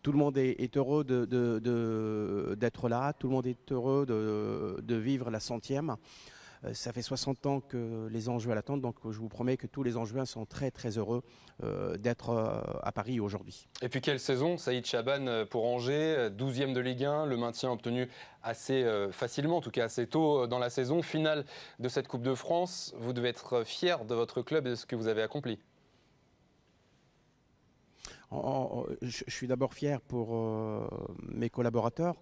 Tout le monde est heureux d'être là, tout le monde est heureux de vivre la 100e. Ça fait 60 ans que les Angevins l'attendent, donc je vous promets que tous les Angevins sont très très heureux d'être à Paris aujourd'hui. Et puis quelle saison, Saïd Chaban pour Angers, 12e de Ligue 1, le maintien obtenu assez facilement, en tout cas assez tôt dans la saison, finale de cette Coupe de France. Vous devez être fier de votre club et de ce que vous avez accompli. Je suis d'abord fier pour mes collaborateurs,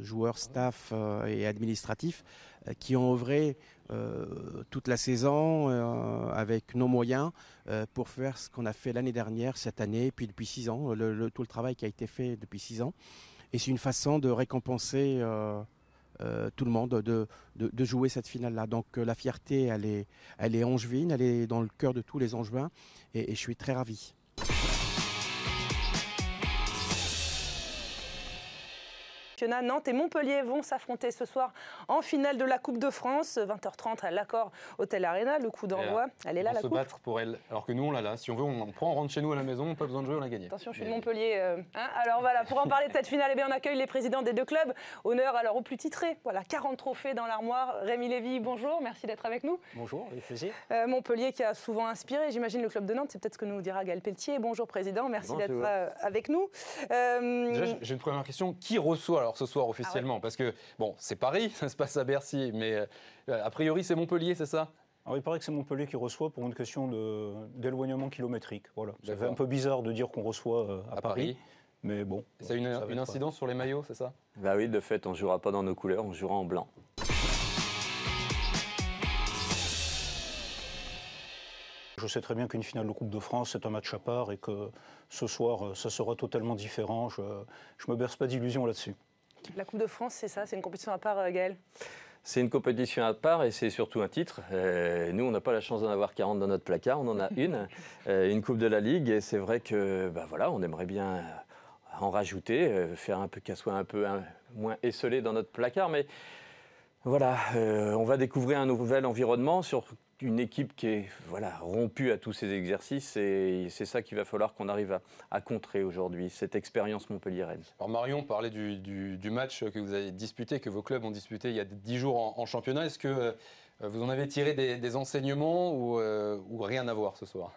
joueurs, staff et administratifs, qui ont œuvré toute la saison avec nos moyens pour faire ce qu'on a fait l'année dernière, cette année, puis depuis 6 ans, tout le travail qui a été fait depuis 6 ans. Et c'est une façon de récompenser tout le monde, de jouer cette finale-là. Donc la fierté, elle est angevine, elle est dans le cœur de tous les Angevins, et je suis très ravi. Nantes et Montpellier vont s'affronter ce soir en finale de la Coupe de France, 20h30 à l'Accor Hotel Arena, le coup d'envoi. Elle est là, la coupe. On va se battre pour elle, alors que nous on l'a là. Si on veut, on prend, on rentre chez nous à la maison, pas besoin de jouer, on l'a gagné. Attention, je suis de Montpellier. Alors voilà, pour en parler de cette finale, eh bien, on accueille les présidents des deux clubs. Honneur alors aux plus titrés. Voilà, 40 trophées dans l'armoire. Rémi Lévy, bonjour, merci d'être avec nous. Bonjour, avec plaisir. Montpellier qui a souvent inspiré, j'imagine, le club de Nantes. C'est peut-être ce que nous dira Gaël Pelletier. Bonjour président, merci d'être avec nous. Déjà, j'ai une première question. Qui reçoit alors ce soir officiellement? Parce que, bon, c'est Paris, ça se passe à Bercy, mais a priori, c'est Montpellier, c'est ça? Alors, il paraît que c'est Montpellier qui reçoit pour une question d'éloignement kilométrique. Voilà. Ça fait un peu bizarre de dire qu'on reçoit à Paris, mais bon. Ça a une incidence sur les maillots, c'est ça? Bah oui, de fait, on ne jouera pas dans nos couleurs, on jouera en blanc. Je sais très bien qu'une finale de Coupe de France, c'est un match à part et que ce soir, ça sera totalement différent. Je ne me berce pas d'illusions là-dessus. La Coupe de France, c'est ça? C'est une compétition à part, Gaël? C'est une compétition à part et c'est surtout un titre. Nous, on n'a pas la chance d'en avoir 40 dans notre placard, on en a une Coupe de la Ligue. Et c'est vrai que, voilà, on aimerait bien en rajouter, faire un peu qu'elle soit un peu moins esselée dans notre placard. Mais voilà, on va découvrir un nouvel environnement sur une équipe qui est rompue à tous ces exercices, et c'est ça qu'il va falloir qu'on arrive à contrer aujourd'hui, cette expérience montpelliéraine. Alors Marion parlait du match que vous avez disputé, que vos clubs ont disputé il y a 10 jours en championnat. Est-ce que vous en avez tiré des enseignements ou rien à voir ce soir?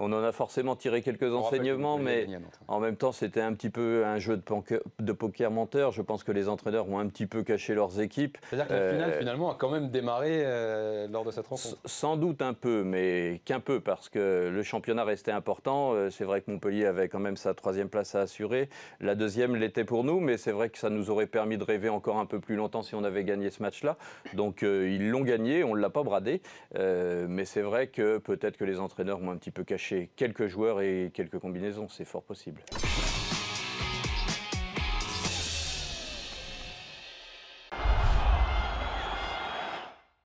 On en a forcément tiré quelques enseignements, mais en même temps, c'était un petit peu un jeu de poker menteur. Je pense que les entraîneurs ont un petit peu caché leurs équipes. C'est-à-dire que la finale, finalement, a quand même démarré lors de cette rencontre. Sans doute un peu, mais qu'un peu, parce que le championnat restait important. C'est vrai que Montpellier avait quand même sa 3e place à assurer. La 2e l'était pour nous, mais c'est vrai que ça nous aurait permis de rêver encore un peu plus longtemps si on avait gagné ce match-là. Donc ils l'ont gagné, on ne l'a pas bradé. Mais c'est vrai que peut-être que les entraîneurs ont un petit peu caché quelques joueurs et quelques combinaisons, c'est fort possible.